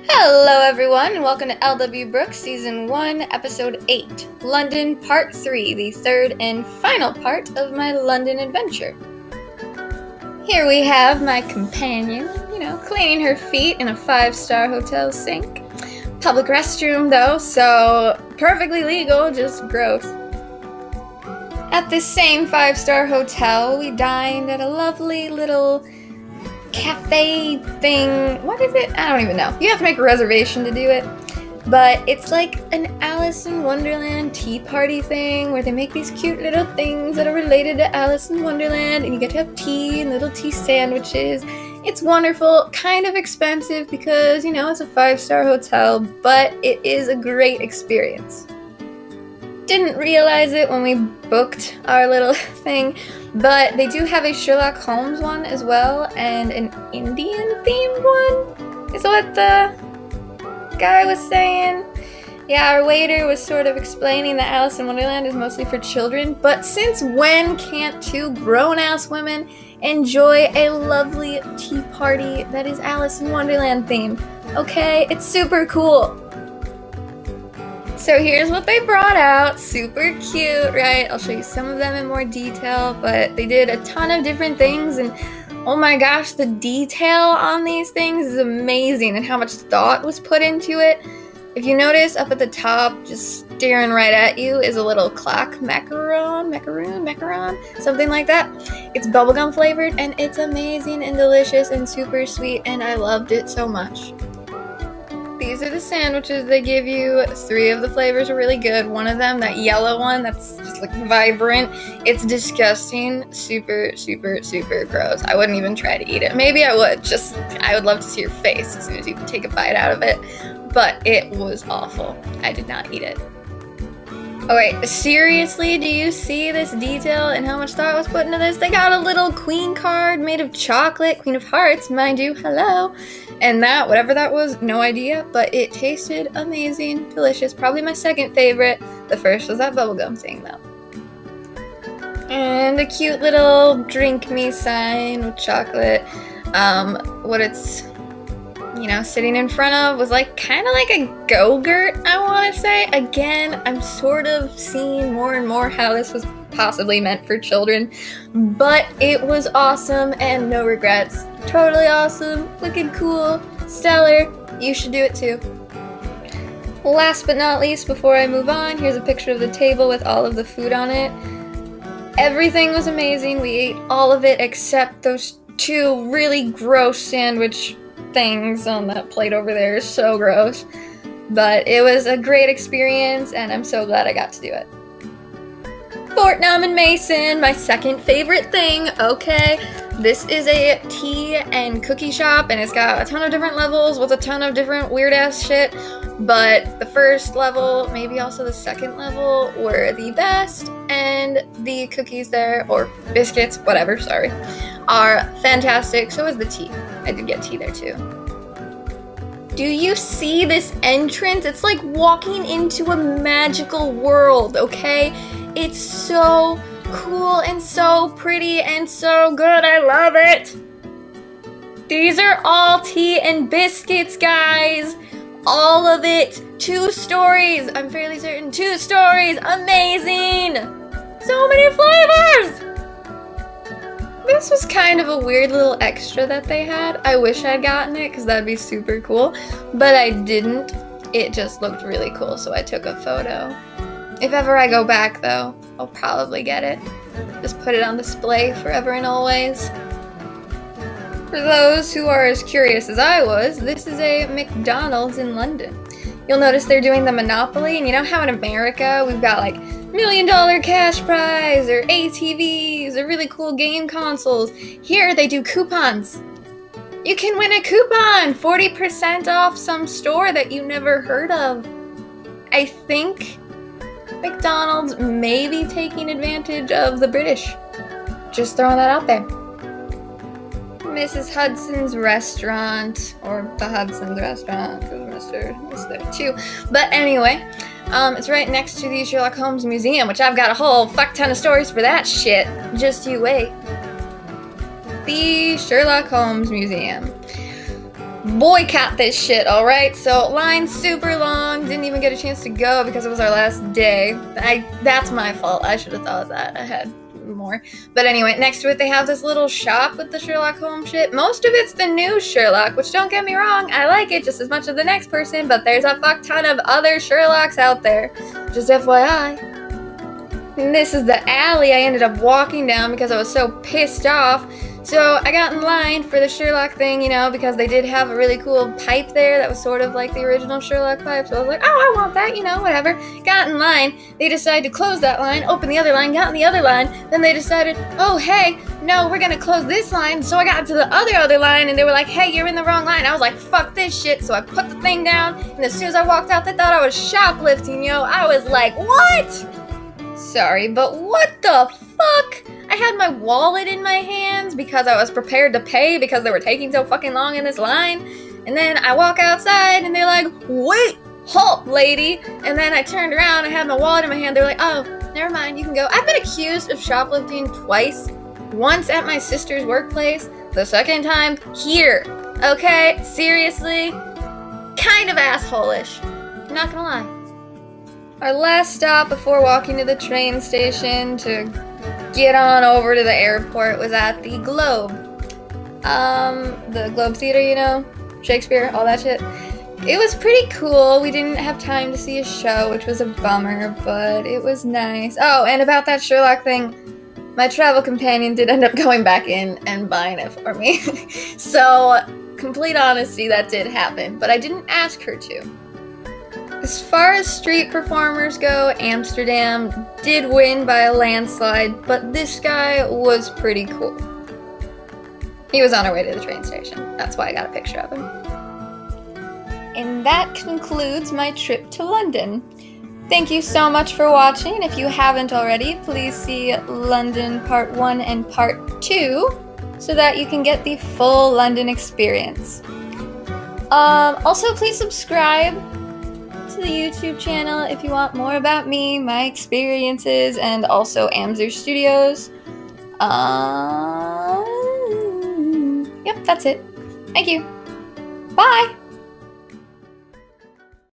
Hello everyone, and welcome to LW Brook Season 1, Episode 8, London Part 3, the third and final part of my London adventure. Here we have my companion, cleaning her feet in a 5-star hotel sink. Public restroom though, so perfectly legal, just gross. At this same 5-star hotel, we dined at a lovely little cafe thing. What is it? I don't even know. You have to make a reservation to do it. But it's like an Alice in Wonderland tea party thing where they make these cute little things that are related to Alice in Wonderland, and you get to have tea and little tea sandwiches. It's wonderful, kind of expensive because, it's a 5-star hotel, but it is a great experience. Didn't realize it when we booked our little thing, but they do have a Sherlock Holmes one as well, and an Indian-themed one, is what the guy was saying. Yeah, our waiter was sort of explaining that Alice in Wonderland is mostly for children, but since when can't two grown-ass women enjoy a lovely tea party that is Alice in Wonderland themed? Okay, it's super cool. So here's what they brought out. Super cute, right? I'll show you some of them in more detail, but they did a ton of different things, and oh my gosh, the detail on these things is amazing and how much thought was put into it. If you notice, up at the top, just staring right at you, is a little clock macaron, something like that. It's bubblegum flavored, and it's amazing and delicious and super sweet, and I loved it so much. These are the sandwiches they give you. 3 of the flavors are really good. One of them, that yellow one, that's just like vibrant. It's disgusting. Super, super, super gross. I wouldn't even try to eat it. Maybe I would. I would love to see your face as soon as you take a bite out of it. But it was awful. I did not eat it. Alright, seriously, do you see this detail and how much thought was put into this? They got a little queen card made of chocolate, Queen of Hearts, mind you, hello. And that, whatever that was, no idea, but it tasted amazing, delicious, probably my second favorite. The first was that bubblegum thing, though. And a cute little drink me sign with chocolate. What it's sitting in front of was kind of like a Go-Gurt, I want to say. Again, I'm sort of seeing more and more how this was possibly meant for children, but it was awesome and no regrets. Totally awesome, wicked cool, stellar. You should do it too. Last but not least, before I move on, here's a picture of the table with all of the food on it. Everything was amazing. We ate all of it except those 2 really gross sandwich things on that plate over there. So gross. But it was a great experience, and I'm so glad I got to do it. Fortnum and Mason, my second favorite thing. Okay, this is a tea and cookie shop, and it's got a ton of different levels with a ton of different weird-ass shit. But the first level, maybe also the second level, were the best, and the cookies there, or biscuits, whatever, sorry, are fantastic. So is the tea. I did get tea there too. Do you see this entrance? It's like walking into a magical world, okay? It's so cool and so pretty and so good. I love it. These are all tea and biscuits, guys. All of it. 2 stories. I'm fairly certain. 2 stories. Amazing. So many flavors. This was kind of a weird little extra that they had. I wish I'd gotten it because that'd be super cool, but I didn't. It just looked really cool, so I took a photo. If ever I go back, though, I'll probably get it. Just put it on display forever and always. For those who are as curious as I was, this is a McDonald's in London. You'll notice they're doing the Monopoly, and you know how in America we've got $1 million cash prize, or ATVs, or really cool game consoles. Here they do coupons. You can win a coupon, 40% off some store that you never heard of. I think McDonald's may be taking advantage of the British. Just throwing that out there. Mrs. Hudson's restaurant, or the Hudson's restaurant, because Mr. is there too. But anyway, it's right next to the Sherlock Holmes Museum, which I've got a whole fuck ton of stories for that shit. Just you wait. The Sherlock Holmes Museum. boycott this shit, alright? So, line super long, didn't even get a chance to go because it was our last day. That's my fault. I should have thought that ahead more. But anyway, next to it they have this little shop with the Sherlock Holmes shit. Most of it's the new Sherlock, which don't get me wrong, I like it just as much as the next person, but there's a fuck ton of other Sherlocks out there. Just FYI. And this is the alley I ended up walking down because I was so pissed off. So I got in line for the Sherlock thing, you know, because they did have a really cool pipe there that was sort of like the original Sherlock pipe. So I was like, oh, I want that, you know, whatever. Got in line. They decided to close that line, open the other line, got in the other line. Then they decided, oh, hey, no, we're going to close this line. So I got to the other line, and they were like, hey, you're in the wrong line. I was like, fuck this shit. So I put the thing down, and as soon as I walked out, they thought I was shoplifting, yo. I was like, what? Sorry, but what the fuck? I had my wallet in my hands because I was prepared to pay because they were taking so fucking long in this line. And then I walk outside and they're like, wait, halt, lady. And then I turned around, I had my wallet in my hand. They're like, oh, never mind, you can go. I've been accused of shoplifting twice. Once at my sister's workplace, the second time here. Okay, seriously? Kind of asshole-ish. I'm not gonna lie. Our last stop before walking to the train station to get on over to the airport was at the Globe. The Globe Theater, you know, Shakespeare, all that shit. It was pretty cool. We didn't have time to see a show, which was a bummer, but it was nice. Oh, and about that Sherlock thing, my travel companion did end up going back in and buying it for me. So, complete honesty, that did happen, but I didn't ask her to. As far as street performers go, Amsterdam did win by a landslide, but this guy was pretty cool. He was on our way to the train station. That's why I got a picture of him. And that concludes my trip to London. Thank you so much for watching. If you haven't already, please see London Part 1 and Part 2 so that you can get the full London experience. Also, please subscribe to the YouTube channel if you want more about me, my experiences, and also Amzer Studios. Yep, that's it. Thank you. Bye!